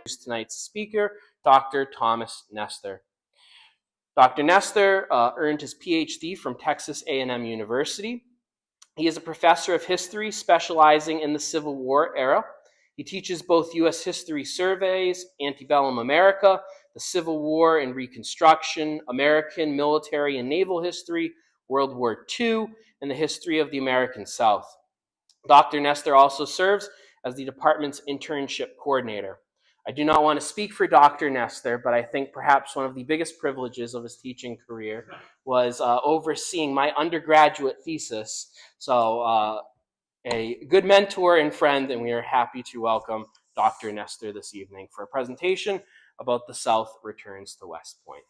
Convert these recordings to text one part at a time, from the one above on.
Tonight's speaker, Dr. Thomas Nestor. Dr. Nestor earned his PhD from Texas A&M University. He is a professor of history specializing in the Civil War era. He teaches both U.S. history surveys, antebellum America, the Civil War and Reconstruction, American military and naval history, World War II, and the history of the American South. Dr. Nestor also serves as the department's internship coordinator. I do not want to speak for Dr. Nestor, but I think perhaps one of the biggest privileges of his teaching career was overseeing my undergraduate thesis. So a good mentor and friend, and we are happy to welcome Dr. Nestor this evening for a presentation about the South returns to West Point.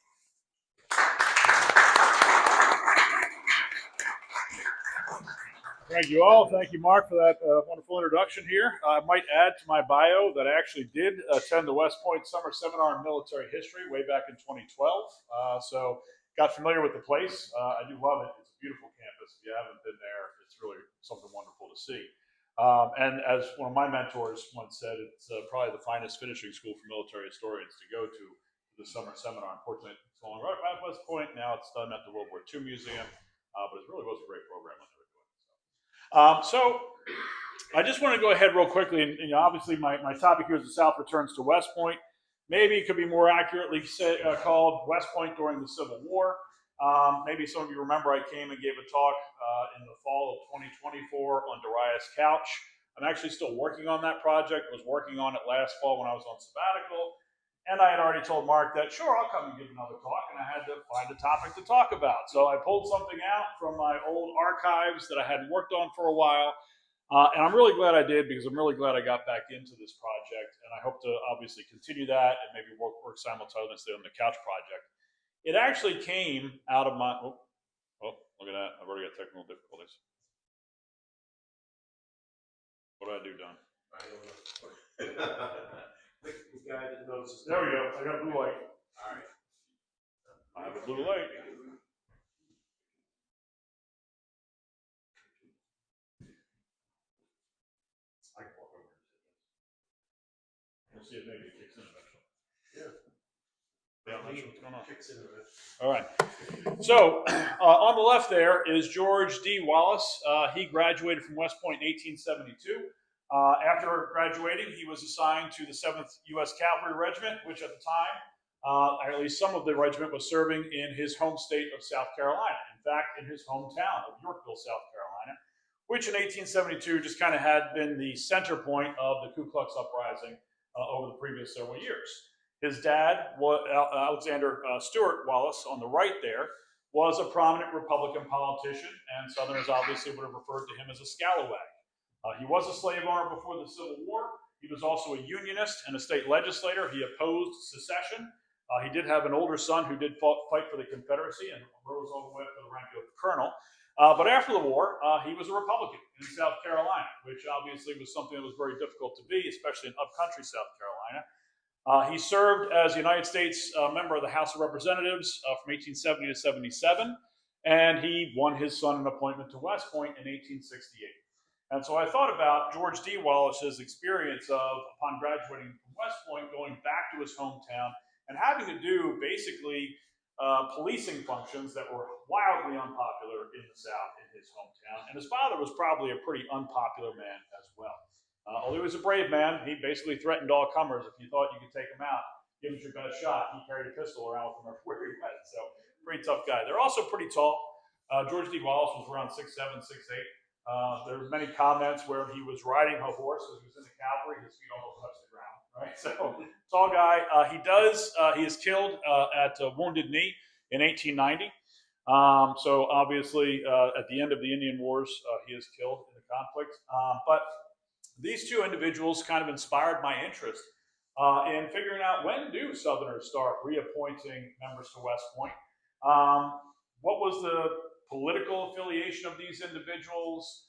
Thank you all. Thank you, Mark, for that wonderful introduction here. I might add to my bio that I actually did attend the West Point Summer Seminar in Military History way back in 2012. So got familiar with the place. I do love it. It's a beautiful campus. If you haven't been there, it's really something wonderful to see. And as one of my mentors once said, it's probably the finest finishing school for military historians to go to the summer seminar. Unfortunately, it's going right at West Point. Now it's done at the World War II Museum, but it really was a great program when they were doing it. So I just want to go ahead real quickly, and obviously my topic here is the South returns to West Point. Maybe it could be more accurately called West Point during the Civil War. Maybe some of you remember I came and gave a talk in the fall of 2024 on Darius Couch. I'm actually still working on that project. Was working on it last fall when I was on sabbatical. And I had already told Mark that, sure, I'll come and give another talk, and I had to find a topic to talk about. So I pulled something out from my old archives that I hadn't worked on for a while. And I'm really glad I did, because I'm really glad I got back into this project. And I hope to obviously continue that and maybe work simultaneously on the Couch project. It actually came out of my, oh, look at that. I've already got technical difficulties. What did I do, Don? I don't know. The guy that knows. There we go. I got blue light. All right. I have a blue light. I can walk over. We'll see if maybe it kicks in eventually. Yeah, I'm not sure what's going on. Kicks in eventually. All right. So on the left there is George D. Wallace. He graduated from West Point in 1872. After graduating, he was assigned to the 7th U.S. Cavalry Regiment, which at the time, at least some of the regiment, was serving in his home state of South Carolina. In fact, in his hometown of Yorkville, South Carolina, which in 1872 just kind of had been the center point of the Ku Klux Uprising over the previous several years. His dad, Alexander Stewart Wallace, on the right there, was a prominent Republican politician, and Southerners obviously would have referred to him as a scalawag. He was a slave owner before the Civil War. He was also a Unionist and a state legislator. He opposed secession. He did have an older son who did fight for the Confederacy and rose all the way up to the rank of colonel. But after the war, he was a Republican in South Carolina, which obviously was something that was very difficult to be, especially in upcountry South Carolina. He served as a United States member of the House of Representatives from 1870 to 77, and he won his son an appointment to West Point in 1868. And so I thought about George D. Wallace's experience of, upon graduating from West Point, going back to his hometown and having to do basically policing functions that were wildly unpopular in the South in his hometown. And his father was probably a pretty unpopular man as well. Although he was a brave man, he basically threatened all comers. If you thought you could take him out, give him your best shot. He carried a pistol around with him everywhere he went. So pretty tough guy. They're also pretty tall. George D. Wallace was around 6'7", 6'8". There were many comments where he was riding a horse as he was in the cavalry. His feet almost touched the ground, right? So, tall guy. He is killed at Wounded Knee in 1890. So, obviously, at the end of the Indian Wars, he is killed in the conflict. But these two individuals kind of inspired my interest in figuring out, when do Southerners start reappointing members to West Point? What was the political affiliation of these individuals,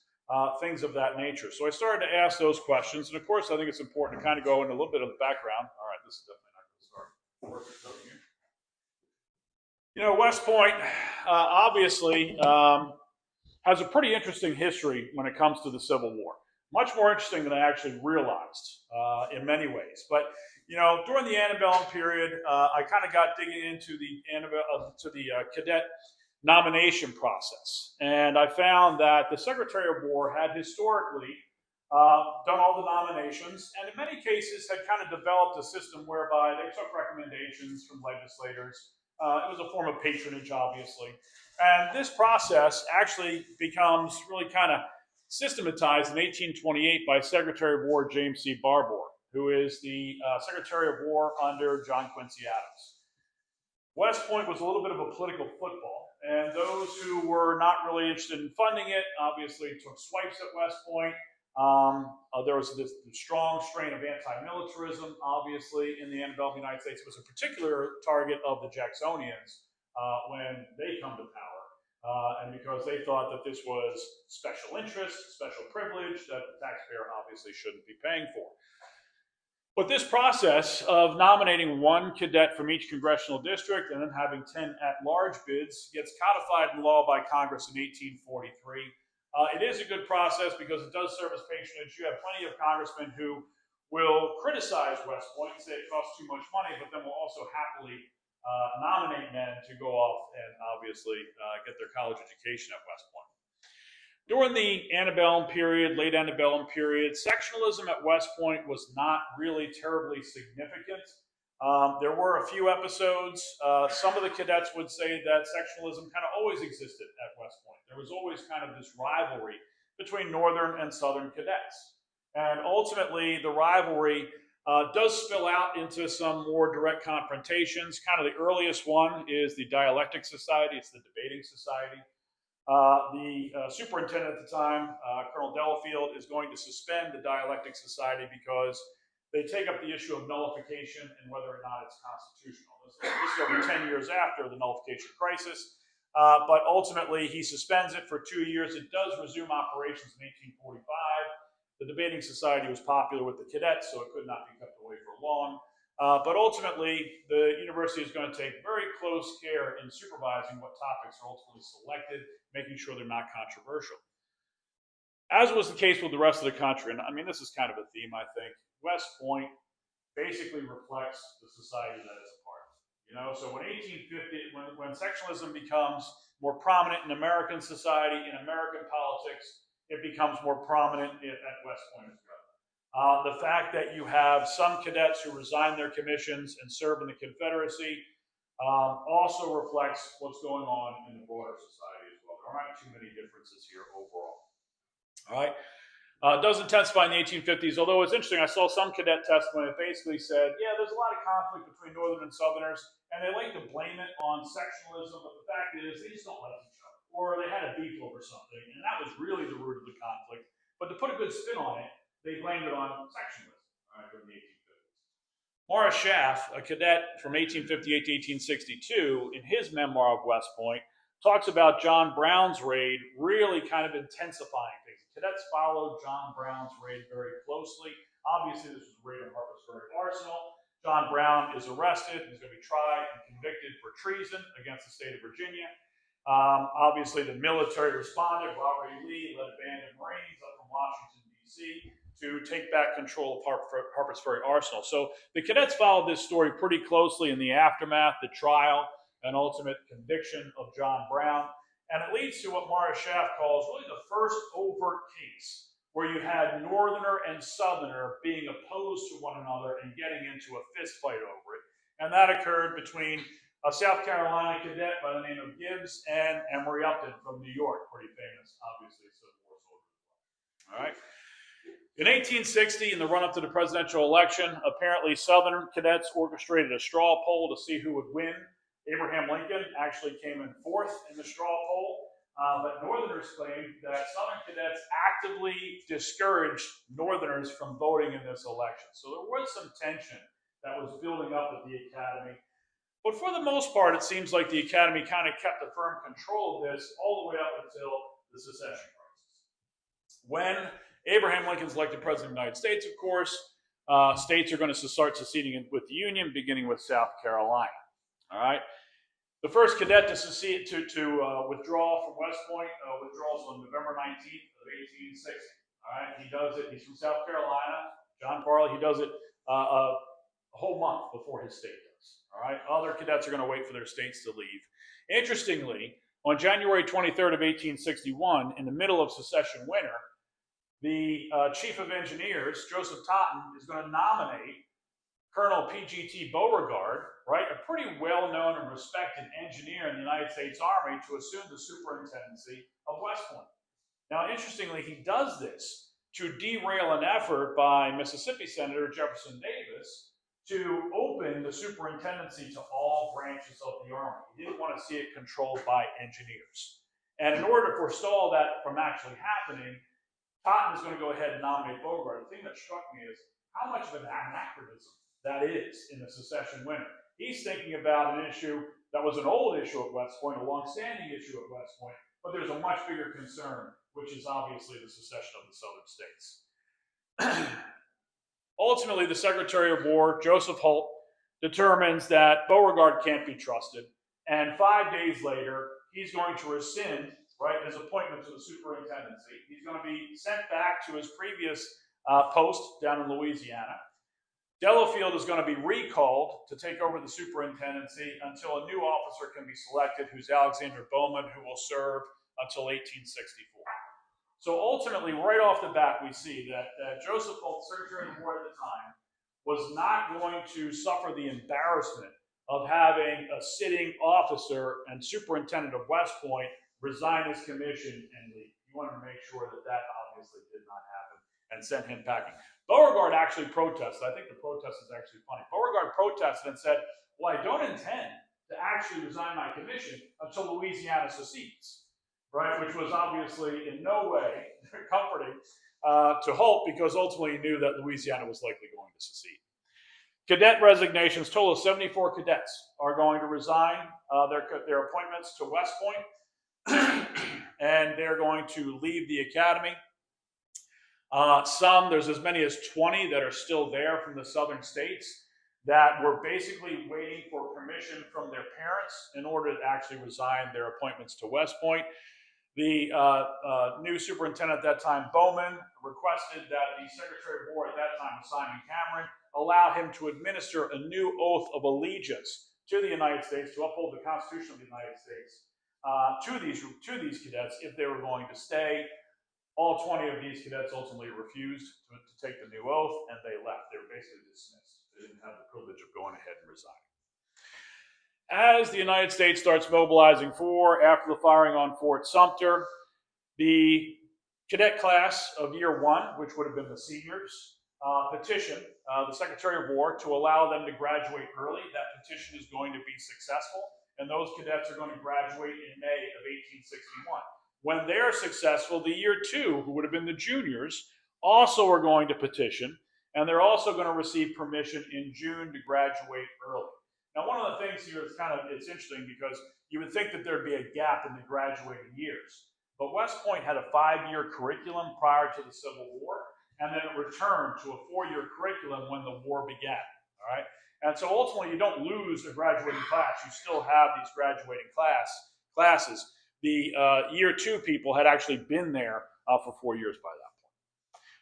things of that nature. So I started to ask those questions, and of course I think it's important to kind of go into a little bit of the background. All right, this is definitely not going to start working here. You know, West Point obviously has a pretty interesting history when it comes to the Civil War. Much more interesting than I actually realized in many ways. But During the antebellum period, I kind of got digging into the cadet nomination process, and I found that the Secretary of War had historically done all the nominations, and in many cases had kind of developed a system whereby they took recommendations from legislators. It was a form of patronage, obviously, and this process actually becomes really kind of systematized in 1828 by Secretary of War James C. Barbour, who is the Secretary of War under John Quincy Adams. West Point was a little bit of a political football, and those who were not really interested in funding it obviously took swipes at West Point. There was this strong strain of anti-militarism, obviously, in the antebellum United States. It was a particular target of the Jacksonians when they come to power. And because they thought that this was special interest, special privilege that the taxpayer obviously shouldn't be paying for. But this process of nominating one cadet from each congressional district and then having 10 at-large bids gets codified in law by Congress in 1843. It is a good process because it does serve as patronage. You have plenty of congressmen who will criticize West Point and say it costs too much money, but then will also happily nominate men to go off and obviously get their college education at West Point. During the antebellum period, late antebellum period, sectionalism at West Point was not really terribly significant. There were a few episodes. Some of the cadets would say that sectionalism kind of always existed at West Point. There was always kind of this rivalry between Northern and Southern cadets. And ultimately, the rivalry does spill out into some more direct confrontations. Kind of the earliest one is the Dialectic Society. It's the debating society. The superintendent at the time, Colonel Delafield, is going to suspend the Dialectic Society because they take up the issue of nullification and whether or not it's constitutional. This is over 10 years after the nullification crisis, but ultimately he suspends it for 2 years. It does resume operations in 1845. The debating society was popular with the cadets, so it could not be kept away for long. But ultimately, the university is going to take very close care in supervising what topics are ultimately selected, making sure they're not controversial. As was the case with the rest of the country, and I mean, this is kind of a theme, I think, West Point basically reflects the society that it's a part of. So when 1850, when sectionalism becomes more prominent in American society, in American politics, it becomes more prominent at West Point as well. The fact that you have some cadets who resign their commissions and serve in the Confederacy also reflects what's going on in the broader society as well. There aren't too many differences here overall. All right. It does intensify in the 1850s, although it's interesting. I saw some cadet testimony that basically said, yeah, there's a lot of conflict between Northern and Southerners, and they like to blame it on sectionalism, but the fact is they just don't like each other, or they had a beef over something, and that was really the root of the conflict. But to put a good spin on it, they blamed it on sectionalism during the 1850s. Morris Schaff, a cadet from 1858 to 1862, in his memoir of West Point, talks about John Brown's raid really kind of intensifying things. Cadets followed John Brown's raid very closely. Obviously, this was a raid on Harper's Ferry Arsenal. John Brown is arrested. He's going to be tried and convicted for treason against the state of Virginia. Obviously, the military responded. Robert E. Lee led a band of Marines up from Washington, D.C. to take back control of Harper's Ferry Arsenal. So the cadets followed this story pretty closely in the aftermath, the trial, and ultimate conviction of John Brown. And it leads to what Morris Schaff calls really the first overt case where you had Northerner and Southerner being opposed to one another and getting into a fist fight over it. And that occurred between a South Carolina cadet by the name of Gibbs and Emory Upton from New York, pretty famous, obviously, Civil War soldier. All right. In 1860, in the run-up to the presidential election, apparently Southern cadets orchestrated a straw poll to see who would win. Abraham Lincoln actually came in fourth in the straw poll, but Northerners claimed that Southern cadets actively discouraged Northerners from voting in this election. So there was some tension that was building up at the Academy. But for the most part, it seems like the Academy kind of kept a firm control of this all the way up until the secession crisis. When Abraham Lincoln's elected president of the United States, of course, states are going to start seceding with the Union, beginning with South Carolina. All right. The first cadet to withdraw from West Point withdraws on November 19th of 1860. All right. He does it. He's from South Carolina. John Farley. He does it a whole month before his state does. All right, other cadets are going to wait for their states to leave. Interestingly, on January 23rd of 1861, in the middle of secession winter, the chief of engineers, Joseph Totten, is going to nominate Colonel P.G.T. Beauregard, right, a pretty well-known and respected engineer in the United States Army, to assume the superintendency of West Point. Now, interestingly, he does this to derail an effort by Mississippi Senator Jefferson Davis to open the superintendency to all branches of the Army. He didn't want to see it controlled by engineers. And in order to forestall that from actually happening, Totten is going to go ahead and nominate Beauregard. The thing that struck me is how much of an anachronism that is in the secession winter. He's thinking about an issue that was an old issue at West Point, a long-standing issue at West Point, but there's a much bigger concern, which is obviously the secession of the southern states. Ultimately, the Secretary of War, Joseph Holt, determines that Beauregard can't be trusted, and 5 days later, he's going to rescind, right, his appointment to the superintendency. He's going to be sent back to his previous post down in Louisiana. Delafield is going to be recalled to take over the superintendency until a new officer can be selected, who's Alexander Bowman, who will serve until 1864. So ultimately, right off the bat, we see that Joseph Holt, Secretary of War at the time, was not going to suffer the embarrassment of having a sitting officer and superintendent of West Point resign his commission and leave. He wanted to make sure that that obviously did not happen and sent him packing. Beauregard actually protested. I think the protest is actually funny. Beauregard protested and said, well, I don't intend to actually resign my commission until Louisiana secedes, right? Which was obviously in no way comforting to Holt, because ultimately he knew that Louisiana was likely going to secede. Cadet resignations, total of 74 cadets are going to resign their appointments to West Point, and they're going to leave the academy. There's as many as 20 that are still there from the southern states that were basically waiting for permission from their parents in order to actually resign their appointments to West Point. The new superintendent at that time, Bowman, requested that the Secretary of War at that time, Simon Cameron, allow him to administer a new oath of allegiance to the United States, to uphold the Constitution of the United States, to these cadets if they were going to stay. All 20 of these cadets ultimately refused to take the new oath, and they left. They were basically dismissed. They didn't have the privilege of going ahead and resigning. As the United States starts mobilizing after the firing on Fort Sumter, the cadet class of year one, which would have been the seniors, petitioned the Secretary of War to allow them to graduate early. That petition is going to be successful, and those cadets are going to graduate in May of 1861. When they're successful, the year two, who would have been the juniors, also are going to petition, and they're also going to receive permission in June to graduate early. Now, one of the things here is it's interesting because you would think that there'd be a gap in the graduating years, but West Point had a 5-year curriculum prior to the Civil War, and then it returned to a 4-year curriculum when the war began, all right? And so ultimately, you don't lose a graduating class. You still have these graduating classes. The year two people had actually been there for 4 years by that point.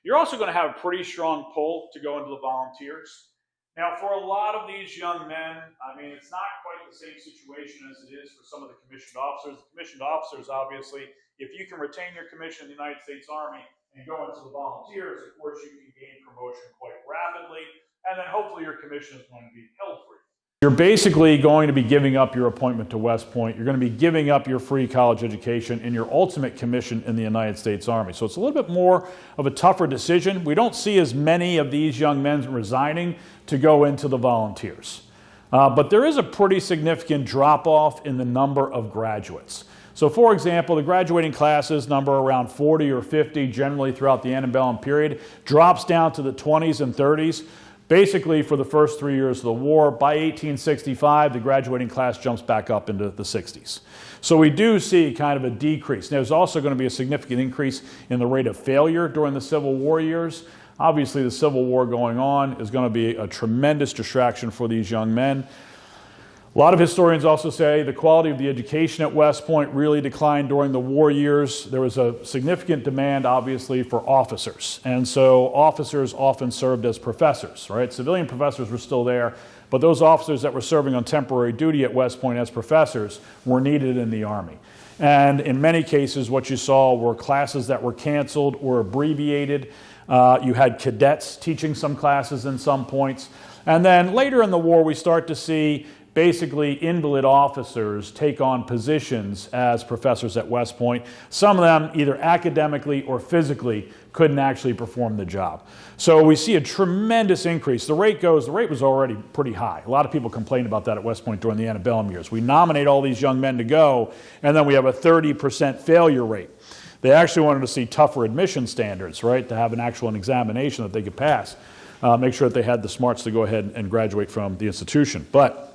You're also going to have a pretty strong pull to go into the volunteers. Now, for a lot of these young men, I mean, it's not quite the same situation as it is for some of the commissioned officers. The commissioned officers, obviously, if you can retain your commission in the United States Army and go into the volunteers, of course, you can gain promotion quite rapidly, and then hopefully your commission is going to be held for you. You're basically going to be giving up your appointment to West Point. You're going to be giving up your free college education and your ultimate commission in the United States Army. So it's a little bit more of a tougher decision. We don't see as many of these young men resigning to go into the volunteers. But there is a pretty significant drop-off in the number of graduates. So for example, the graduating classes number around 40 or 50 generally throughout the antebellum period, drops down to the 20s and 30s. Basically, for the first 3 years of the war, by 1865, the graduating class jumps back up into the 60s. So we do see kind of a decrease. There's also going to be a significant increase in the rate of failure during the Civil War years. Obviously, the Civil War going on is going to be a tremendous distraction for these young men. A lot of historians also say the quality of the education at West Point really declined during the war years. There was a significant demand, obviously, for officers. And so officers often served as professors, right? Civilian professors were still there, but those officers that were serving on temporary duty at West Point as professors were needed in the Army. And in many cases, what you saw were classes that were canceled or abbreviated. You had cadets teaching some classes in some points. And then later in the war, we start to see basically invalid officers take on positions as professors at West Point. Some of them, either academically or physically, couldn't actually perform the job. So we see a tremendous increase. The rate was already pretty high. A lot of people complained about that at West Point during the antebellum years. We nominate all these young men to go, and then we have a 30% failure rate. They actually wanted to see tougher admission standards, right, to have an actual examination that they could pass, make sure that they had the smarts to go ahead and graduate from the institution. But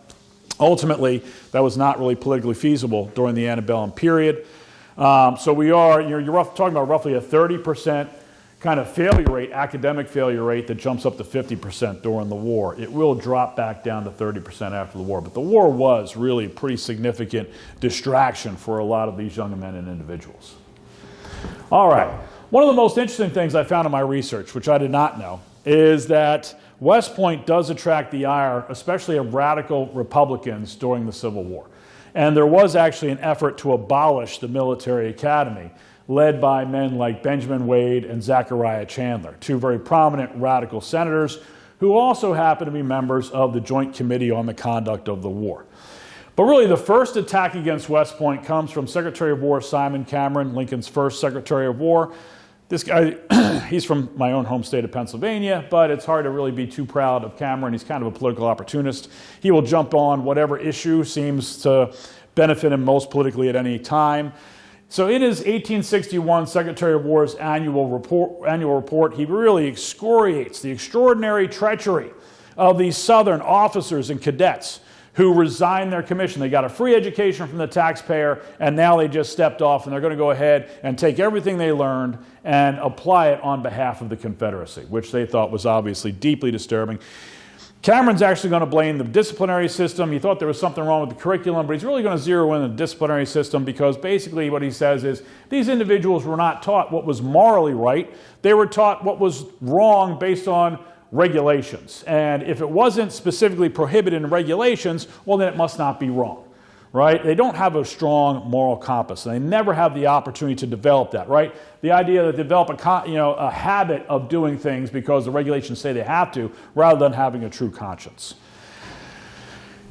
ultimately, that was not really politically feasible during the antebellum period. So you're talking about roughly a 30% kind of failure rate, academic failure rate, that jumps up to 50% during the war. It will drop back down to 30% after the war. But the war was really a pretty significant distraction for a lot of these young men and individuals. All right. One of the most interesting things I found in my research, which I did not know, is that West Point does attract the ire, especially of radical Republicans during the Civil War. And there was actually an effort to abolish the military academy, led by men like Benjamin Wade and Zachariah Chandler, two very prominent radical senators who also happen to be members of the Joint Committee on the Conduct of the War. But really, the first attack against West Point comes from Secretary of War Simon Cameron, Lincoln's first Secretary of War. This guy, he's from my own home state of Pennsylvania, but it's hard to really be too proud of Cameron. He's kind of a political opportunist. He will jump on whatever issue seems to benefit him most politically at any time. So in his 1861 Secretary of War's annual report, he really excoriates the extraordinary treachery of these Southern officers and cadets who resigned their commission. They got a free education from the taxpayer, and now they just stepped off, and they're going to go ahead and take everything they learned and apply it on behalf of the Confederacy, which they thought was obviously deeply disturbing. Cameron's actually going to blame the disciplinary system. He thought there was something wrong with the curriculum, but he's really going to zero in on the disciplinary system, because basically what he says is these individuals were not taught what was morally right. They were taught what was wrong based on regulations. And if it wasn't specifically prohibited in regulations, well, then it must not be wrong, right? They don't have a strong moral compass, and they never have the opportunity to develop that, right? The idea that they develop a habit of doing things because the regulations say they have to, rather than having a true conscience.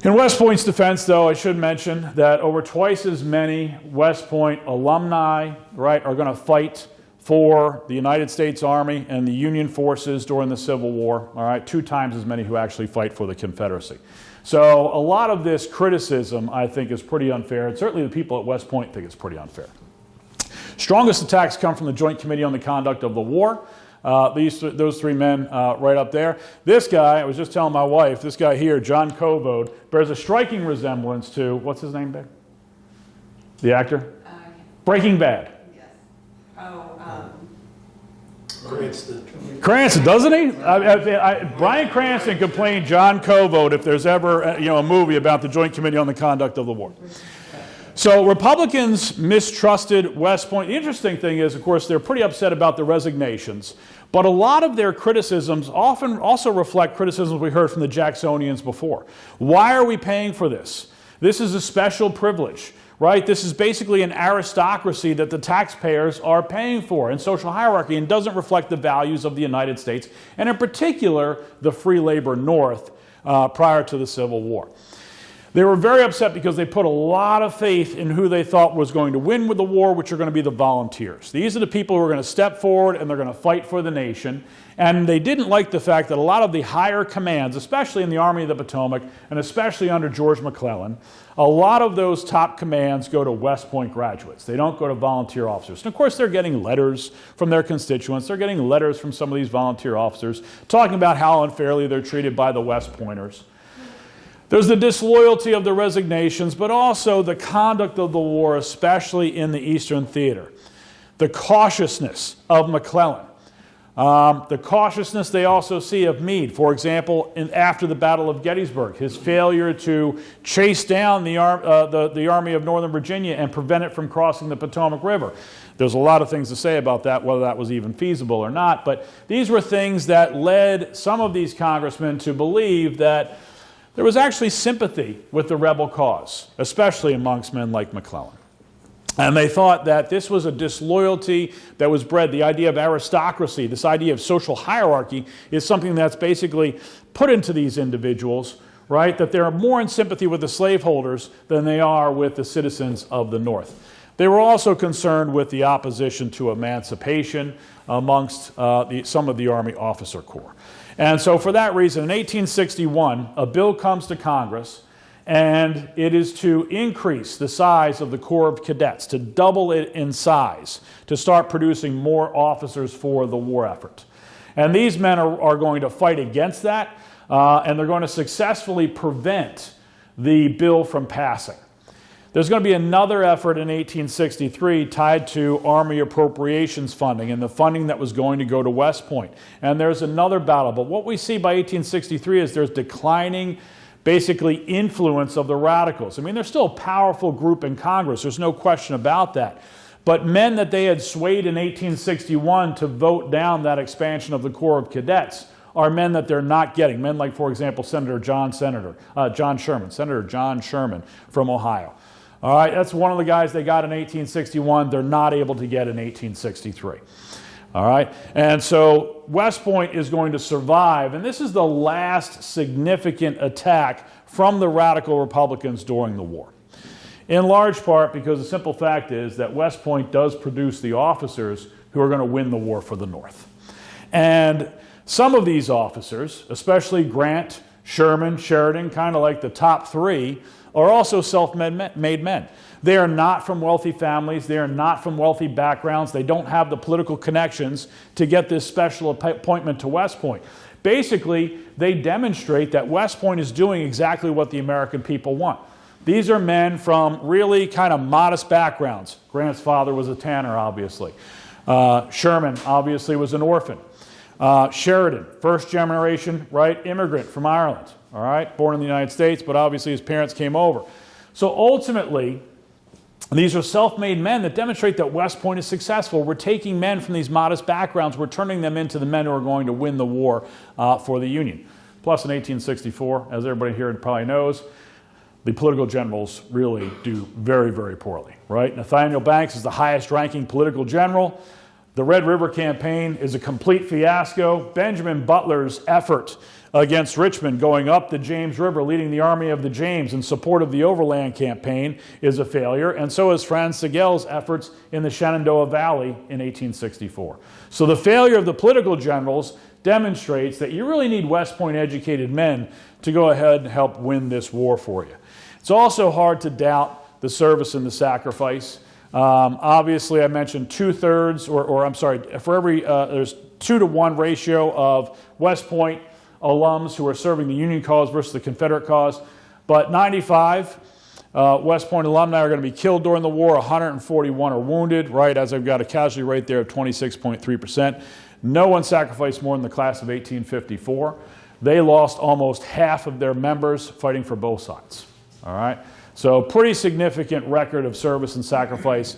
In West Point's defense, though, I should mention that over twice as many West Point alumni, right, are going to fight for the United States Army and the Union forces during the Civil War, all right, 2 times as many who actually fight for the Confederacy. So a lot of this criticism, I think, is pretty unfair, and certainly the people at West Point think it's pretty unfair. Strongest attacks come from the Joint Committee on the Conduct of the War. Those 3 men right up there. This guy, I was just telling my wife, this guy here, John Covode, bears a striking resemblance to, what's his name, Beck? The actor? Breaking Bad. Cranston, doesn't he? Bryan Cranston could play John Covode if there's ever a movie about the Joint Committee on the Conduct of the War. So Republicans mistrusted West Point. The interesting thing is, of course, they're pretty upset about the resignations, but a lot of their criticisms often also reflect criticisms we heard from the Jacksonians before. Why are we paying for this? This is a special privilege. Right? This is basically an aristocracy that the taxpayers are paying for in social hierarchy, and doesn't reflect the values of the United States, and in particular, the free labor North prior to the Civil War. They were very upset because they put a lot of faith in who they thought was going to win with the war, which are going to be the volunteers. These are the people who are going to step forward and they're going to fight for the nation. And they didn't like the fact that a lot of the higher commands, especially in the Army of the Potomac, and especially under George McClellan, a lot of those top commands go to West Point graduates. They don't go to volunteer officers. And of course, they're getting letters from their constituents. They're getting letters from some of these volunteer officers talking about how unfairly they're treated by the West Pointers. There's the disloyalty of the resignations, but also the conduct of the war, especially in the Eastern Theater. The cautiousness of McClellan. The cautiousness they also see of Meade, for example, after the Battle of Gettysburg, his failure to chase down the Army of Northern Virginia and prevent it from crossing the Potomac River. There's a lot of things to say about that, whether that was even feasible or not, but these were things that led some of these congressmen to believe that there was actually sympathy with the rebel cause, especially amongst men like McClellan. And they thought that this was a disloyalty that was bred. The idea of aristocracy, this idea of social hierarchy, is something that's basically put into these individuals, right? That they're more in sympathy with the slaveholders than they are with the citizens of the North. They were also concerned with the opposition to emancipation amongst some of the Army officer corps. And so for that reason, in 1861, a bill comes to Congress, and it is to increase the size of the Corps of Cadets, to double it in size, to start producing more officers for the war effort. And these men are going to fight against that, and they're going to successfully prevent the bill from passing. There's going to be another effort in 1863 tied to Army appropriations funding and the funding that was going to go to West Point. And there's another battle. But what we see by 1863 is there's declining basically influence of the radicals. I mean, they're still a powerful group in Congress. There's no question about that. But men that they had swayed in 1861 to vote down that expansion of the Corps of Cadets are men that they're not getting. Men like, for example, Senator John Sherman from Ohio. All right, that's one of the guys they got in 1861. They're not able to get in 1863. All right, and so West Point is going to survive, and this is the last significant attack from the radical Republicans during the war. In large part because the simple fact is that West Point does produce the officers who are going to win the war for the North. And some of these officers, especially Grant, Sherman, Sheridan, kind of like the top three, are also self-made men. They are not from wealthy families. They are not from wealthy backgrounds. They don't have the political connections to get this special appointment to West Point. Basically, they demonstrate that West Point is doing exactly what the American people want. These are men from really kind of modest backgrounds. Grant's father was a tanner, obviously. Sherman, obviously, was an orphan. Sheridan, first generation, right, immigrant from Ireland, all right, born in the United States, but obviously his parents came over. So ultimately, these are self-made men that demonstrate that West Point is successful. We're taking men from these modest backgrounds, we're turning them into the men who are going to win the war for the Union. Plus in 1864, as everybody here probably knows, the political generals really do very, very poorly, right? Nathaniel Banks is the highest ranking political general. The Red River Campaign is a complete fiasco. Benjamin Butler's effort against Richmond going up the James River, leading the Army of the James in support of the Overland Campaign, is a failure, and so is Franz Sigel's efforts in the Shenandoah Valley in 1864. So the failure of the political generals demonstrates that you really need West Point educated men to go ahead and help win this war for you. It's also hard to doubt the service and the sacrifice. Obviously, I mentioned for every, there's 2-to-1 ratio of West Point alums who are serving the Union cause versus the Confederate cause. But 95 West Point alumni are going to be killed during the war. 141 are wounded, right, as I've got a casualty rate there of 26.3%. No one sacrificed more than the class of 1854. They lost almost half of their members fighting for both sides. All right? So pretty significant record of service and sacrifice.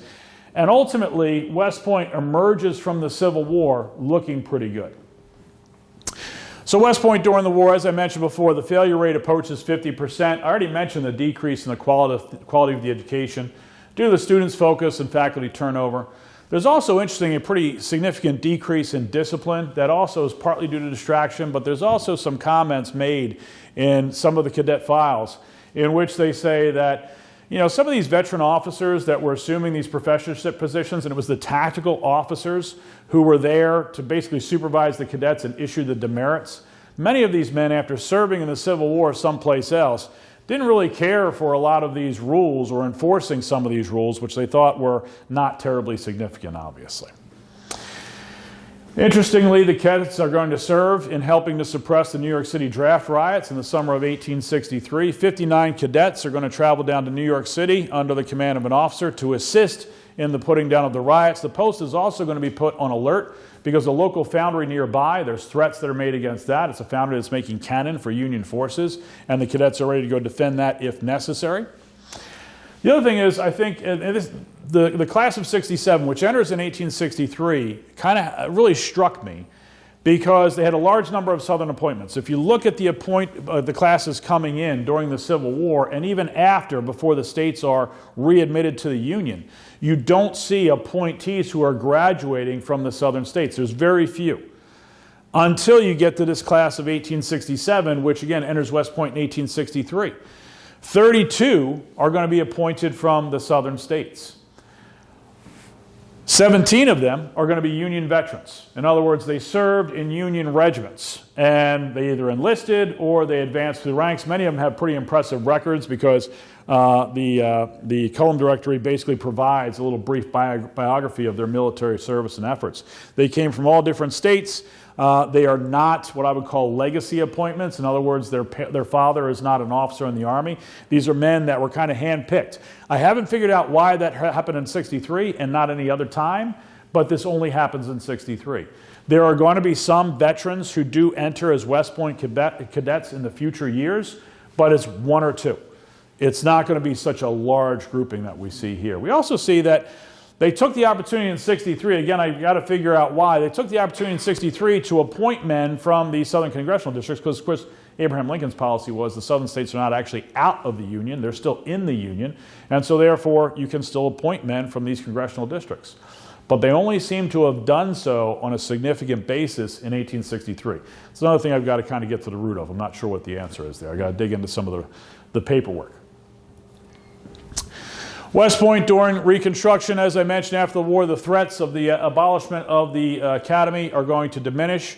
And ultimately, West Point emerges from the Civil War looking pretty good. So West Point during the war, as I mentioned before, the failure rate approaches 50%. I already mentioned the decrease in the quality of the education due to the students' focus and faculty turnover. There's also, interesting, a pretty significant decrease in discipline that also is partly due to distraction, but there's also some comments made in some of the cadet files in which they say that, you know, some of these veteran officers that were assuming these professorship positions, and it was the tactical officers who were there to basically supervise the cadets and issue the demerits. Many of these men, after serving in the Civil War someplace else, didn't really care for a lot of these rules or enforcing some of these rules, which they thought were not terribly significant, obviously. Interestingly, the cadets are going to serve in helping to suppress the New York City draft riots in the summer of 1863. 59 cadets are going to travel down to New York City under the command of an officer to assist in the putting down of the riots. The post is also going to be put on alert because the local foundry nearby, there's threats that are made against that. It's a foundry that's making cannon for Union forces, and the cadets are ready to go defend that if necessary. The other thing is, I think, the class of 67, which enters in 1863, kind of really struck me because they had a large number of Southern appointments. If you look at the classes coming in during the Civil War, and even after, before the states are readmitted to the Union, you don't see appointees who are graduating from the Southern states. There's very few. Until you get to this class of 1867, which again enters West Point in 1863. 32 are going to be appointed from the Southern states. 17 of them are going to be Union veterans. In other words, they served in Union regiments, and they either enlisted or they advanced through the ranks. Many of them have pretty impressive records because the Cullum Directory basically provides a little brief biography of their military service and efforts. They came from all different states. They are not what I would call legacy appointments. In other words, their father is not an officer in the Army. These are men that were kind of handpicked. I haven't figured out why that happened in 63 and not any other time, but this only happens in 63. There are going to be some veterans who do enter as West Point cadets in the future years, but it's one or two. It's not going to be such a large grouping that we see here. We also see that they took the opportunity in 63, again, I got to figure out why. They took the opportunity in 63 to appoint men from the Southern congressional districts because, of course, Abraham Lincoln's policy was the Southern states are not actually out of the Union. They're still in the Union. And so, therefore, you can still appoint men from these congressional districts. But they only seem to have done so on a significant basis in 1863. It's another thing I've got to kind of get to the root of. I'm not sure what the answer is there. I've got to dig into some of the paperwork. West Point during Reconstruction, as I mentioned, after the war, the threats of the abolishment of the academy are going to diminish.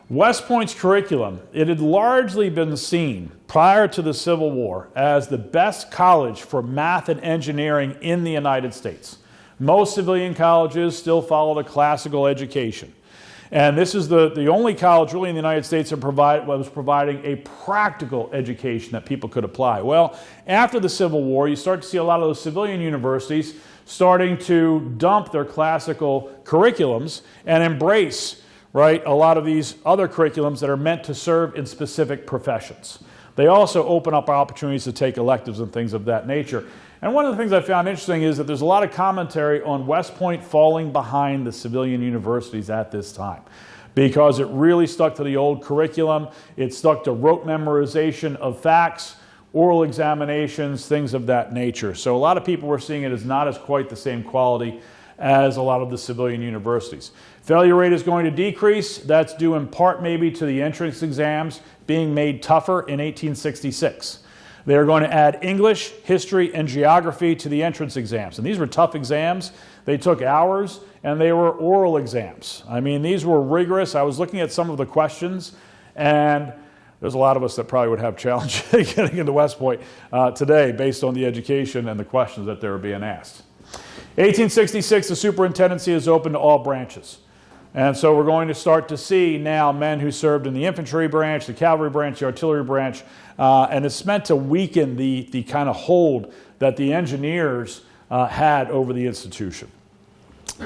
West Point's curriculum, it had largely been seen prior to the Civil War as the best college for math and engineering in the United States. Most civilian colleges still follow the classical education. And this is the only college really in the United States that was providing a practical education that people could apply. Well, after the Civil War, you start to see a lot of those civilian universities starting to dump their classical curriculums and embrace, right, a lot of these other curriculums that are meant to serve in specific professions. They also open up opportunities to take electives and things of that nature. And one of the things I found interesting is that there's a lot of commentary on West Point falling behind the civilian universities at this time because it really stuck to the old curriculum. It stuck to rote memorization of facts, oral examinations, things of that nature. So a lot of people were seeing it as not as quite the same quality as a lot of the civilian universities. Failure rate is going to decrease. That's due in part maybe to the entrance exams being made tougher in 1866. They are going to add English, history, and geography to the entrance exams. And these were tough exams. They took hours, and they were oral exams. I mean, these were rigorous. I was looking at some of the questions, and there's a lot of us that probably would have challenge getting into West Point today based on the education and the questions that they were being asked. 1866, the superintendency is open to all branches. And so we're going to start to see now men who served in the infantry branch, the cavalry branch, the artillery branch, and it's meant to weaken the kind of hold that the engineers had over the institution.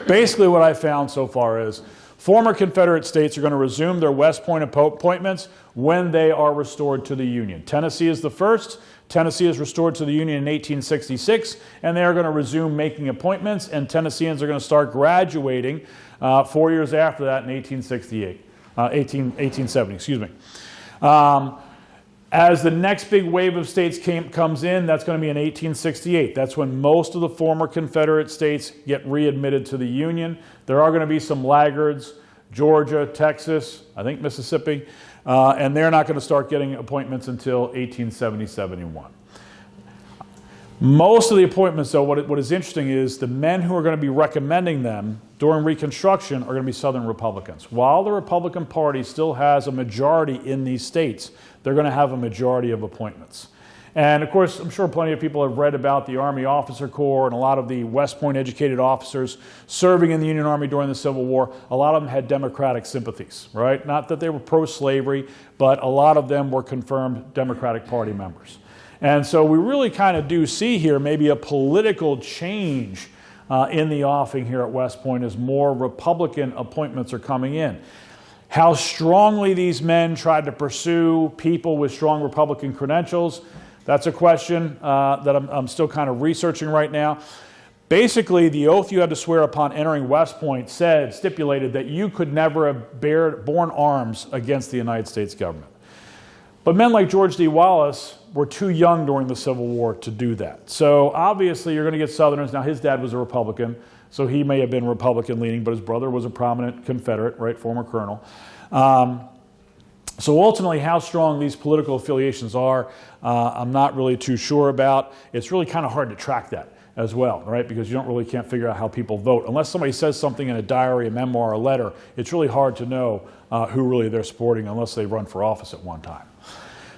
Basically what I found so far is former Confederate states are going to resume their West Point appointments when they are restored to the Union. Tennessee is the first. Tennessee is restored to the Union in 1866, and they are going to resume making appointments, and Tennesseans are going to start graduating 4 years after that in 1870, excuse me. As the next big wave of states comes in, that's going to be in 1868. That's when most of the former Confederate states get readmitted to the Union. There are going to be some laggards, Georgia, Texas, I think Mississippi, and they're not going to start getting appointments until 1870-71. Most of the appointments, though, what is interesting is the men who are going to be recommending them during Reconstruction are going to be Southern Republicans. While the Republican Party still has a majority in these states, they're going to have a majority of appointments. And, of course, I'm sure plenty of people have read about the Army Officer Corps and a lot of the West Point educated officers serving in the Union Army during the Civil War. A lot of them had Democratic sympathies, right? Not that they were pro-slavery, but a lot of them were confirmed Democratic Party members. And so we really kind of do see here maybe a political change in the offing here at West Point as more Republican appointments are coming in. How strongly these men tried to pursue people with strong Republican credentials, that's a question that I'm still kind of researching right now. Basically, the oath you had to swear upon entering West Point stipulated that you could never have borne arms against the United States government. But men like George D. Wallace were too young during the Civil War to do that. So obviously you're going to get Southerners. Now his dad was a Republican, so he may have been Republican leaning, but his brother was a prominent Confederate, right, former colonel. So ultimately how strong these political affiliations are, I'm not really too sure about. It's really kind of hard to track that as well, right? Because you can't figure out how people vote. Unless somebody says something in a diary, a memoir, a letter, it's really hard to know who really they're supporting unless they run for office at one time.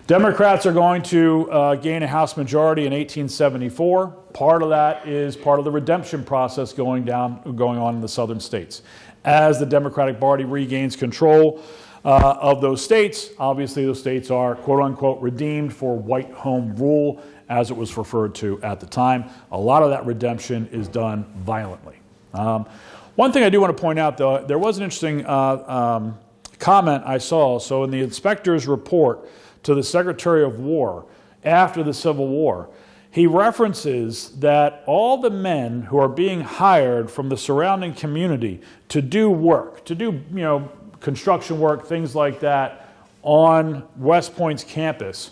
Democrats are going to gain a House majority in 1874. Part of that is part of the redemption process going on in the southern states. As the Democratic Party regains control of those states, obviously those states are quote-unquote redeemed for white home rule, as it was referred to at the time. A lot of that redemption is done violently. One thing I do want to point out, though, there was an interesting comment I saw. So in the inspector's report to the Secretary of War after the Civil War, he references that all the men who are being hired from the surrounding community to do work, to do construction work, things like that, on West Point's campus,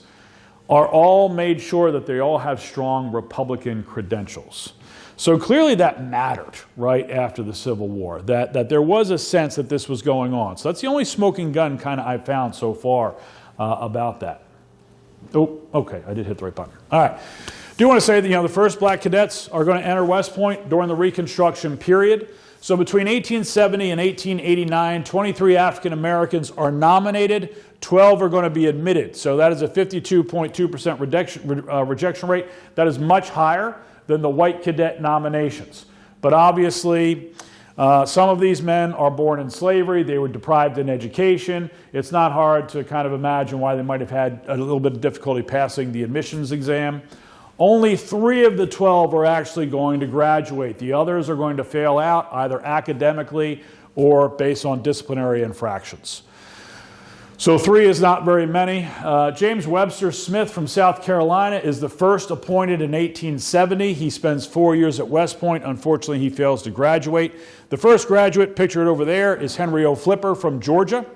are all made sure that they all have strong Republican credentials. So clearly that mattered right after the Civil War, that there was a sense that this was going on. So that's the only smoking gun kind of I've found so far about that. Oh, okay, I did hit the right button. All right. Do want to say that the first black cadets are going to enter West Point during the Reconstruction period. So between 1870 and 1889, 23 African Americans are nominated, 12 are going to be admitted. So that is a 52.2% rejection rate. That is much higher than the white cadet nominations. But obviously, some of these men are born in slavery. They were deprived in education. It's not hard to kind of imagine why they might have had a little bit of difficulty passing the admissions exam. Only 3 of the 12 are actually going to graduate. The others are going to fail out either academically or based on disciplinary infractions. So 3 is not very many. James Webster Smith from South Carolina is the first appointed in 1870. He spends 4 years at West Point. Unfortunately, he fails to graduate. The first graduate pictured over there is Henry O. Flipper from Georgia.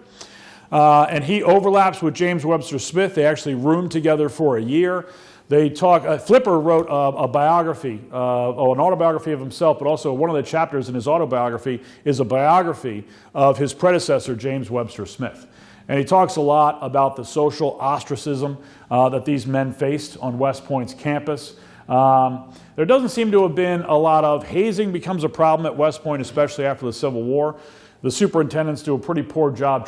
And he overlaps with James Webster Smith. They actually roomed together for a year. Flipper wrote a biography, an autobiography of himself, but also one of the chapters in his autobiography is a biography of his predecessor, James Webster Smith. And he talks a lot about the social ostracism that these men faced on West Point's campus. There doesn't seem to have been a lot of hazing becomes a problem at West Point, especially after the Civil War. The superintendents do a pretty poor job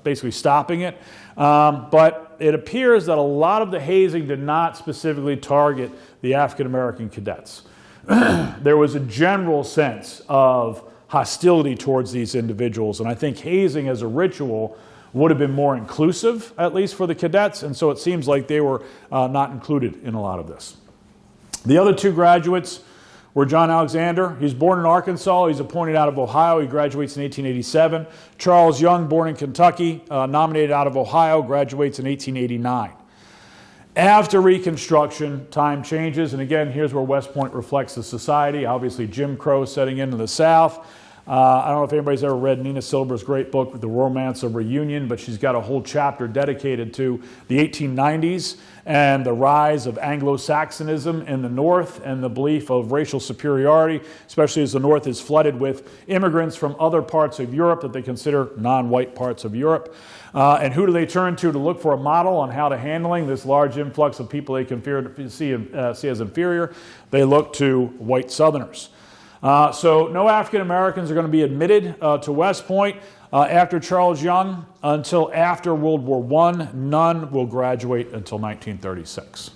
basically stopping it. But it appears that a lot of the hazing did not specifically target the African American cadets. There was a general sense of hostility towards these individuals, and I think hazing as a ritual would have been more inclusive, at least for the cadets, and so it seems like they were not included in a lot of this. The other 2 graduates were John Alexander. He's born in Arkansas. He's appointed out of Ohio. He graduates in 1887. Charles Young, born in Kentucky, nominated out of Ohio, graduates in 1889. After Reconstruction, time changes, and again, here's where West Point reflects the society. Obviously, Jim Crow setting into the South. I don't know if anybody's ever read Nina Silber's great book, The Romance of Reunion, but she's got a whole chapter dedicated to the 1890s and the rise of Anglo-Saxonism in the North and the belief of racial superiority, especially as the North is flooded with immigrants from other parts of Europe that they consider non-white parts of Europe. And who do they turn to look for a model on how to handling this large influx of people they can see as inferior? They look to white Southerners. So no African Americans are going to be admitted to West Point after Charles Young until after World War I. None will graduate until 1936.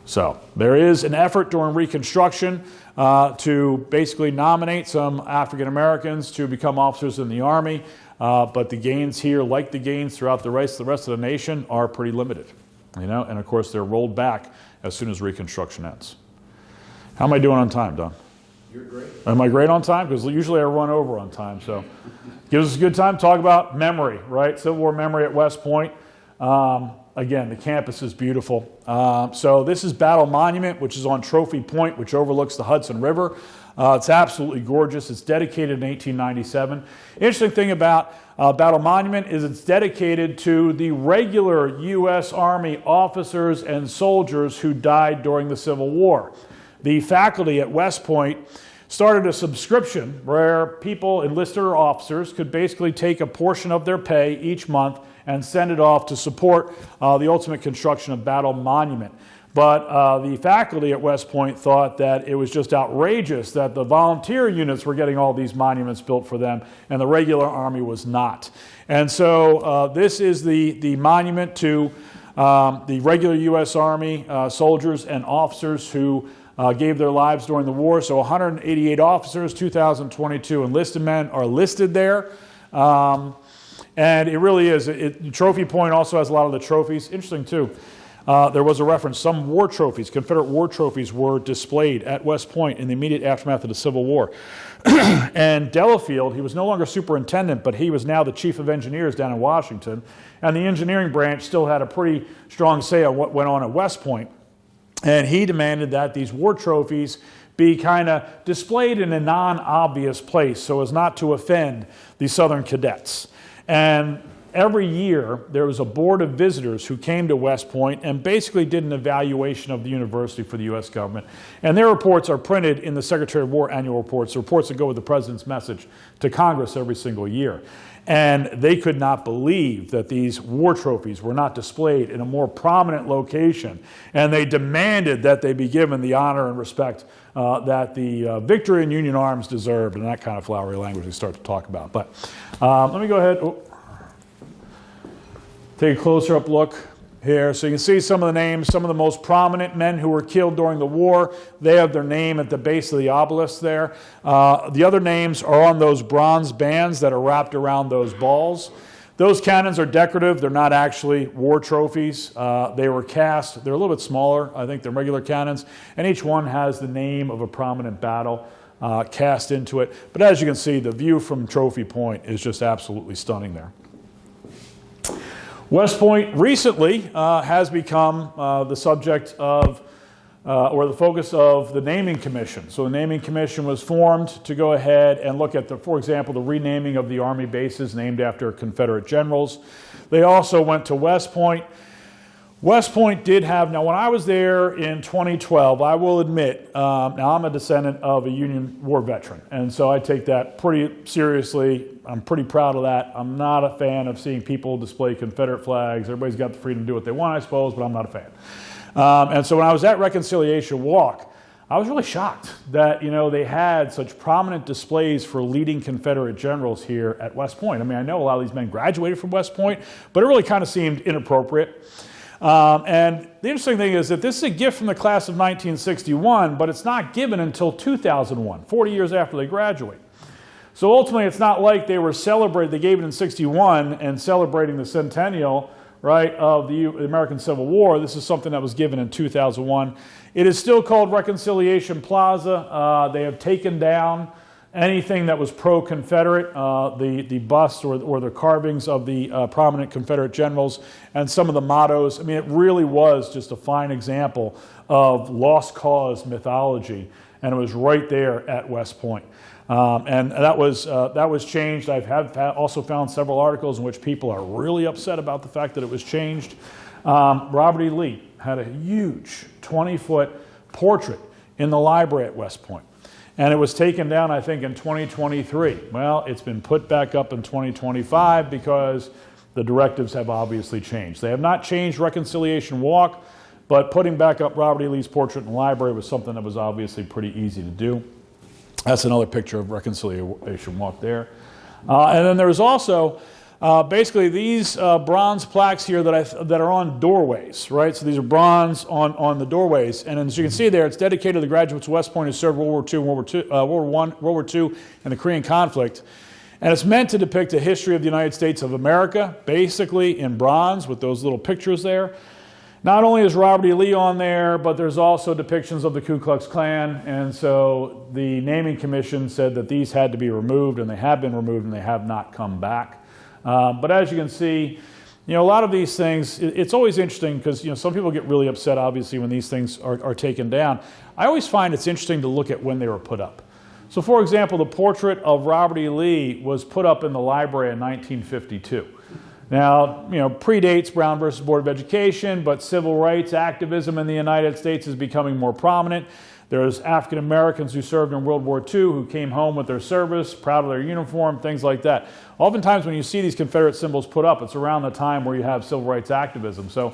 So there is an effort during Reconstruction to basically nominate some African Americans to become officers in the Army, but the gains here, like the gains throughout the rest of the nation, are pretty limited. And of course they're rolled back as soon as Reconstruction ends. How am I doing on time, Don? You're great. Am I great on time? Because usually I run over on time. So gives us a good time to talk about memory, right? Civil War memory at West Point. Again, the campus is beautiful. So this is Battle Monument, which is on Trophy Point, which overlooks the Hudson River. It's absolutely gorgeous. It's dedicated in 1897. Interesting thing about Battle Monument is it's dedicated to the regular U.S. Army officers and soldiers who died during the Civil War. The faculty at West Point started a subscription where people, enlisted or officers, could basically take a portion of their pay each month and send it off to support the ultimate construction of Battle Monument. But the faculty at West Point thought that it was just outrageous that the volunteer units were getting all these monuments built for them and the regular Army was not. And so this is the monument to the regular U.S. Army soldiers and officers who gave their lives during the war. So 188 officers, 2,022 enlisted men are listed there. And it really is. Trophy Point also has a lot of the trophies. Interesting, too. There was a reference. Some war trophies, Confederate war trophies, were displayed at West Point in the immediate aftermath of the Civil War. And Delafield, he was no longer superintendent, but he was now the chief of engineers down in Washington. And the engineering branch still had a pretty strong say on what went on at West Point. And he demanded that these war trophies be kind of displayed in a non-obvious place so as not to offend the Southern cadets. And every year, there was a board of visitors who came to West Point and basically did an evaluation of the university for the U.S. government. And their reports are printed in the Secretary of War annual reports, the reports that go with the President's message to Congress every single year. And they could not believe that these war trophies were not displayed in a more prominent location. And they demanded that they be given the honor and respect that the victory in Union arms deserved, and that kind of flowery language we start to talk about. But let me go ahead. Take a closer up look here. So you can see some of the names, some of the most prominent men who were killed during the war. They have their name at the base of the obelisk there. The other names are on those bronze bands that are wrapped around those balls. Those cannons are decorative. They're not actually war trophies. They were cast. They're a little bit smaller, I think, than regular cannons. And each one has the name of a prominent battle cast into it. But as you can see, the view from Trophy Point is just absolutely stunning there. West Point recently has become the subject of, or the focus of the naming commission. So the naming commission was formed to go ahead and look at, for example, the renaming of the Army bases named after Confederate generals. They also went to West Point. West Point did have, now when I was there in 2012, I will admit, now I'm a descendant of a Union War veteran, and so I take that pretty seriously. I'm pretty proud of that. I'm not a fan of seeing people display Confederate flags. Everybody's got the freedom to do what they want, I suppose, but I'm not a fan. And so when I was at Reconciliation Walk, I was really shocked that, they had such prominent displays for leading Confederate generals here at West Point. I mean, I know a lot of these men graduated from West Point, but it really kind of seemed inappropriate. And the interesting thing is that this is a gift from the class of 1961, but it's not given until 2001, 40 years after they graduate. So ultimately, it's not like they were celebrating, they gave it in 61 and celebrating the centennial, right, of the American Civil War. This is something that was given in 2001. It is still called Reconciliation Plaza. They have taken down anything that was pro-Confederate, the busts or the carvings of the prominent Confederate generals, and some of the mottos. I mean, it really was just a fine example of lost cause mythology, and it was right there at West Point. And that was changed. I've also found several articles in which people are really upset about the fact that it was changed. Robert E. Lee had a huge 20-foot portrait in the library at West Point. And it was taken down, I think, in 2023. Well, it's been put back up in 2025 because the directives have obviously changed. They have not changed Reconciliation Walk, but putting back up Robert E. Lee's portrait in the library was something that was obviously pretty easy to do. That's another picture of Reconciliation Walk there. And then there's also basically these bronze plaques here that are on doorways, right? So these are bronze on the doorways. And as you can see there, it's dedicated to the graduates of West Point who served World War II, World War II, and the Korean conflict. And it's meant to depict a history of the United States of America, basically in bronze with those little pictures there. Not only is Robert E. Lee on there, but there's also depictions of the Ku Klux Klan, and so the naming commission said that these had to be removed, and they have been removed, and they have not come back. But as you can see, a lot of these things, it's always interesting because some people get really upset, obviously, when these things are taken down. I always find it's interesting to look at when they were put up. So, for example, the portrait of Robert E. Lee was put up in the library in 1952. Now, predates Brown versus Board of Education, but civil rights activism in the United States is becoming more prominent. There's African Americans who served in World War II who came home with their service, proud of their uniform, things like that. Oftentimes when you see these Confederate symbols put up, it's around the time where you have civil rights activism. So,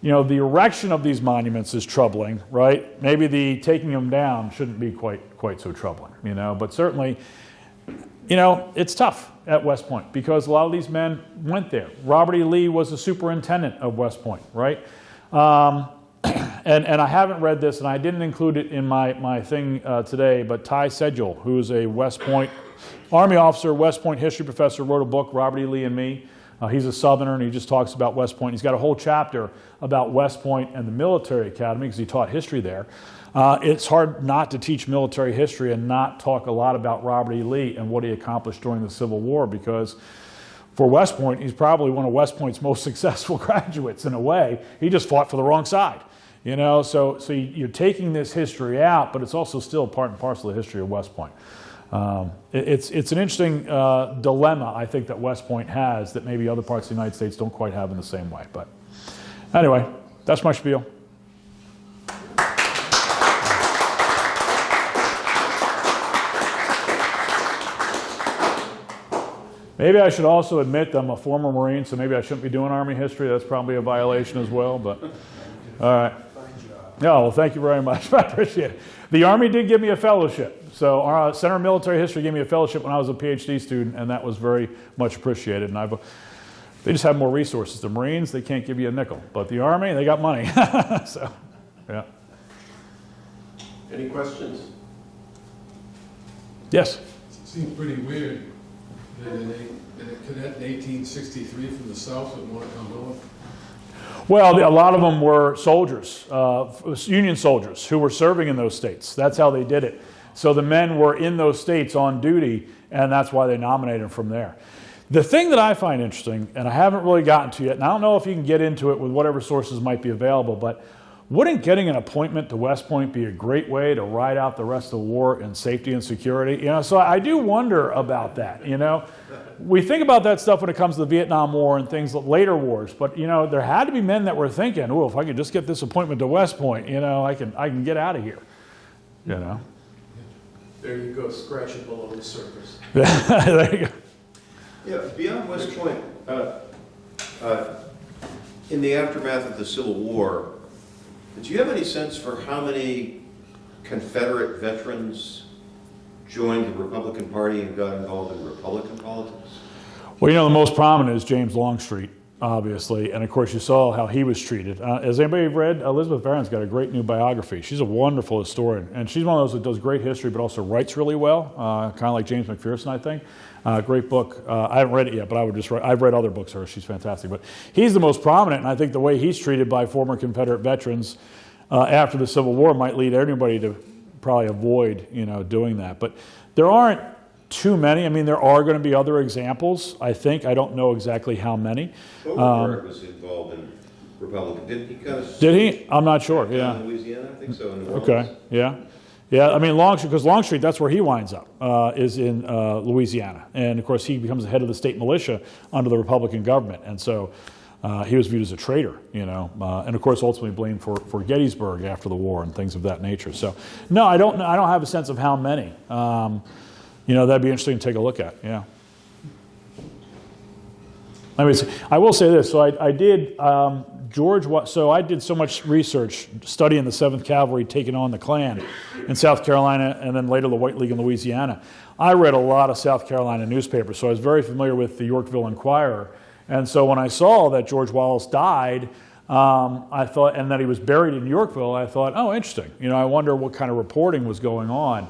the erection of these monuments is troubling, right? Maybe the taking them down shouldn't be quite so troubling, but certainly, it's tough at West Point because a lot of these men went there. Robert E. Lee was the superintendent of West Point, right? And I haven't read this, and I didn't include it in my thing today, but Ty Sedgwill, who's a West Point Army officer, West Point history professor, wrote a book, Robert E. Lee and Me. He's a Southerner, and he just talks about West Point. He's got a whole chapter about West Point and the military academy because he taught history there. It's hard not to teach military history and not talk a lot about Robert E. Lee and what he accomplished during the Civil War because for West Point, he's probably one of West Point's most successful graduates in a way. He just fought for the wrong side. So you're taking this history out, but it's also still part and parcel of the history of West Point. It's an interesting dilemma, I think, that West Point has that maybe other parts of the United States don't quite have in the same way. But anyway, that's my spiel. Maybe I should also admit that I'm a former Marine, so maybe I shouldn't be doing Army history. That's probably a violation as well, but all right. No, well, thank you very much. I appreciate it. The Army did give me a fellowship. So our Center of Military History gave me a fellowship when I was a PhD student, and that was very much appreciated. And they just have more resources. The Marines, they can't give you a nickel. But the Army, they got money. So, yeah. Any questions? Yes? It seems pretty weird that a cadet in 1863 from the South would want to come north. Well, a lot of them were soldiers, Union soldiers who were serving in those states. That's how they did it. So the men were in those states on duty, and that's why they nominated them from there. The thing that I find interesting, and I haven't really gotten to yet, and I don't know if you can get into it with whatever sources might be available, but wouldn't getting an appointment to West Point be a great way to ride out the rest of the war in safety and security? So I do wonder about that, We think about that stuff when it comes to the Vietnam War and things later wars, but there had to be men that were thinking, "Oh, if I could just get this appointment to West Point, I can get out of here." There you go, scratching below the surface. There you go. Yeah, beyond West Point, in the aftermath of the Civil War, do you have any sense for how many Confederate veterans joined the Republican Party and got involved in Republican politics? Well, the most prominent is James Longstreet, obviously, and of course you saw how he was treated. Has anybody read? Elizabeth Barron's got a great new biography. She's a wonderful historian, and she's one of those that does great history but also writes really well, kind of like James McPherson, I think. Great book. I haven't read it yet, but I've read other books of hers. She's fantastic. But he's the most prominent, and I think the way he's treated by former Confederate veterans after the Civil War might lead anybody to probably avoid, doing that. But there aren't too many. I mean, there are going to be other examples, I think. I don't know exactly how many. Beauregard was involved in Republican. Did he kind of... Did he? I'm not sure, yeah. In Louisiana, I think so. In New Orleans. Okay, yeah. Yeah, I mean, because Longstreet, that's where he winds up, is in Louisiana. And, of course, he becomes the head of the state militia under the Republican government. And so he was viewed as a traitor, and, of course, ultimately blamed for Gettysburg after the war and things of that nature. So, no, I don't have a sense of how many. That'd be interesting to take a look at, yeah. I will say this. So I did... So I did so much research studying the 7th Cavalry taking on the Klan in South Carolina and then later the White League in Louisiana. I read a lot of South Carolina newspapers, so I was very familiar with the Yorkville Inquirer. And so when I saw that George Wallace died, I thought, and that he was buried in Yorkville, I thought, oh, interesting. I wonder what kind of reporting was going on.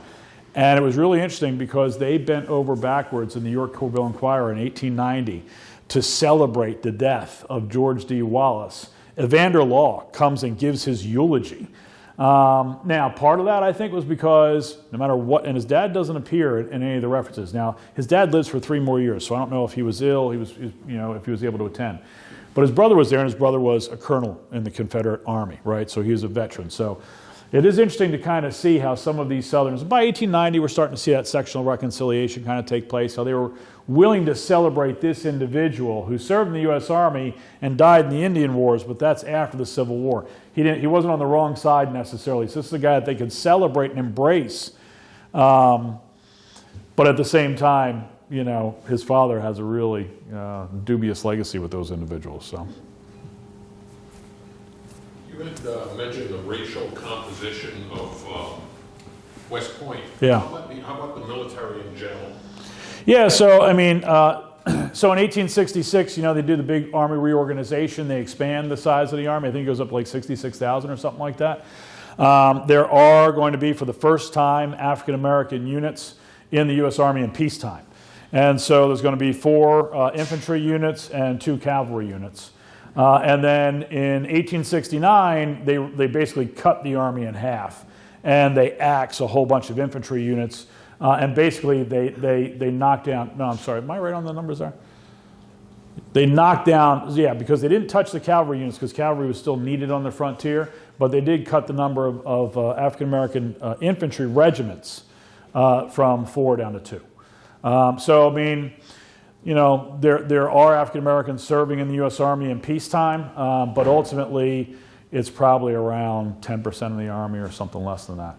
And it was really interesting because they bent over backwards in the Yorkville Inquirer in 1890 to celebrate the death of George D. Wallace Evander Law comes and gives his eulogy. Now, part of that, I think, was because no matter what, and his dad doesn't appear in any of the references. Now, his dad lives for 3 more years, so I don't know if he was ill, if he was able to attend. But his brother was there, and his brother was a colonel in the Confederate Army, right? So he was a veteran. So it is interesting to kind of see how some of these Southerners, by 1890, we're starting to see that sectional reconciliation kind of take place, how they were willing to celebrate this individual who served in the U.S. Army and died in the Indian Wars, but that's after the Civil War. He wasn't on the wrong side necessarily. So this is a guy that they could celebrate and embrace. But at the same time, his father has a really dubious legacy with those individuals. So. You had mentioned the racial composition of West Point. Yeah. How about the military in general? Yeah, so I mean, so in 1866, they do the big Army reorganization. They expand the size of the Army. I think it goes up to like 66,000 or something like that. There are going to be, for the first time, African-American units in the U.S. Army in peacetime. And so there's going to be 4 infantry units and 2 cavalry units. And then in 1869, they basically cut the Army in half. And they axe a whole bunch of infantry units. And basically, they knocked down, no, I'm sorry, am I right on the numbers there? They knocked down, because they didn't touch the cavalry units because cavalry was still needed on the frontier, but they did cut the number of African-American infantry regiments from 4 down to 2. So, I mean, there are African-Americans serving in the U.S. Army in peacetime, but ultimately, it's probably around 10% of the Army or something less than that,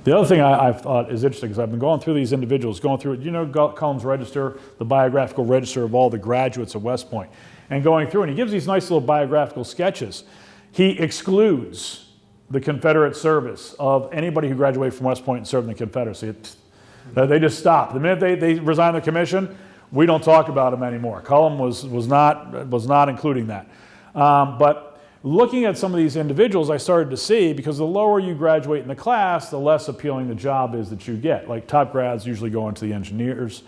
The other thing I've thought is interesting, because I've been going through these individuals, going through, Cullen's Register, the biographical register of all the graduates of West Point, and going through, and he gives these nice little biographical sketches. He excludes the Confederate service of anybody who graduated from West Point and served in the Confederacy. They just stopped. The minute they resigned the commission, we don't talk about them anymore. Cullen was not including that. But looking at some of these individuals, I started to see, because the lower you graduate in the class, the less appealing the job is that you get. Like top grads usually go into the engineers.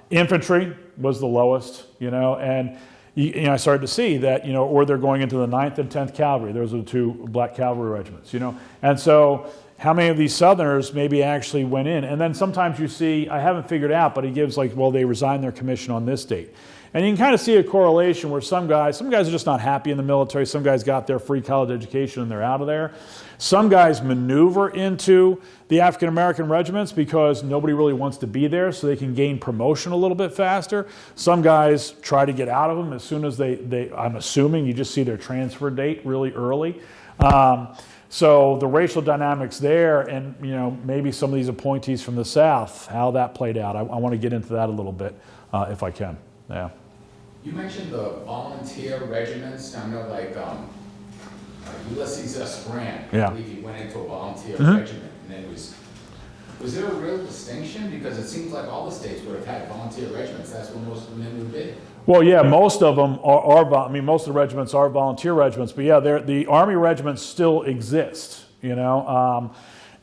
Infantry was the lowest, and I started to see that, or they're going into the 9th and 10th Cavalry. Those are the 2 black cavalry regiments, And so how many of these Southerners maybe actually went in? And then sometimes you see, I haven't figured out, but he gives they resigned their commission on this date. And you can kind of see a correlation where some guys are just not happy in the military. Some guys got their free college education and they're out of there. Some guys maneuver into the African-American regiments because nobody really wants to be there, so they can gain promotion a little bit faster. Some guys try to get out of them as soon as I'm assuming you just see their transfer date really early. So the racial dynamics there, and maybe some of these appointees from the South, how that played out. I want to get into that a little bit if I can. Yeah. You mentioned the volunteer regiments. I know, Ulysses S. Grant. Yeah. I believe he went into a volunteer regiment, and then was there a real distinction? Because it seems like all the states would have had volunteer regiments. That's what most of the men would be. Well, yeah, most of them are most of the regiments are volunteer regiments, but yeah, the Army regiments still exist, and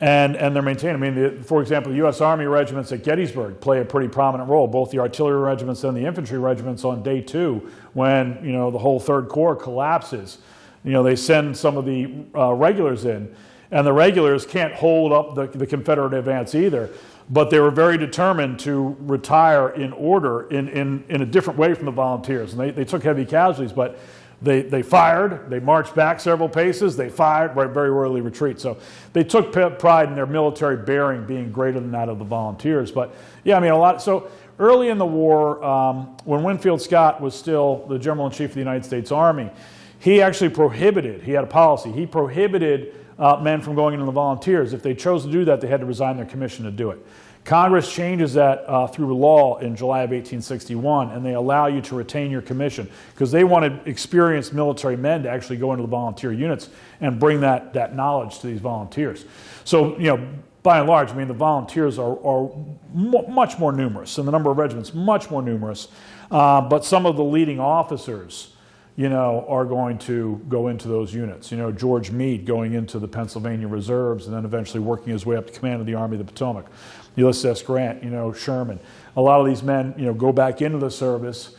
they're maintained. For example, the U.S. Army regiments at Gettysburg play a pretty prominent role, both the artillery regiments and the infantry regiments on day 2, when, the whole 3rd Corps collapses. They send some of the regulars in, and the regulars can't hold up the Confederate advance either. But they were very determined to retire in order in a different way from the volunteers. And they took heavy casualties, but they fired, they marched back several paces, they fired, very rarely retreat. So they took pride in their military bearing being greater than that of the volunteers. But yeah, so early in the war, when Winfield Scott was still the General-in-Chief of the United States Army, he actually he had a policy, he prohibited men from going into the volunteers. If they chose to do that, they had to resign their commission to do it. Congress changes that through law in July of 1861, and they allow you to retain your commission because they wanted experienced military men to actually go into the volunteer units and bring that knowledge to these volunteers. So, by and large, the volunteers are much more numerous, and the number of regiments much more numerous, but some of the leading officers are going to go into those units. George Meade going into the Pennsylvania Reserves and then eventually working his way up to command of the Army of the Potomac. Ulysses S. Grant, Sherman. A lot of these men, go back into the service.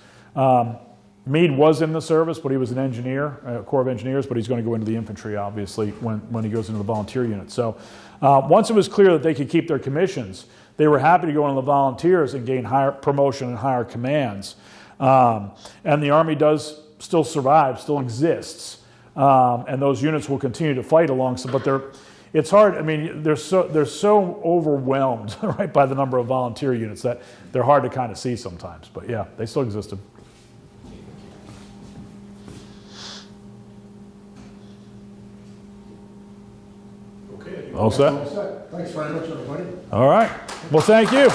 Meade was in the service, but he was an engineer, Corps of Engineers, but he's going to go into the infantry, obviously, when he goes into the volunteer unit. So once it was clear that they could keep their commissions, they were happy to go into the volunteers and gain higher promotion and higher commands. And the Army does still survive, still exists. And those units will continue to fight alongside, but it's hard. I mean, they're so overwhelmed, right, by the number of volunteer units that they're hard to kind of see sometimes. But yeah, they still existed. Okay. All set? Thanks very much, everybody. All right. Well, thank you.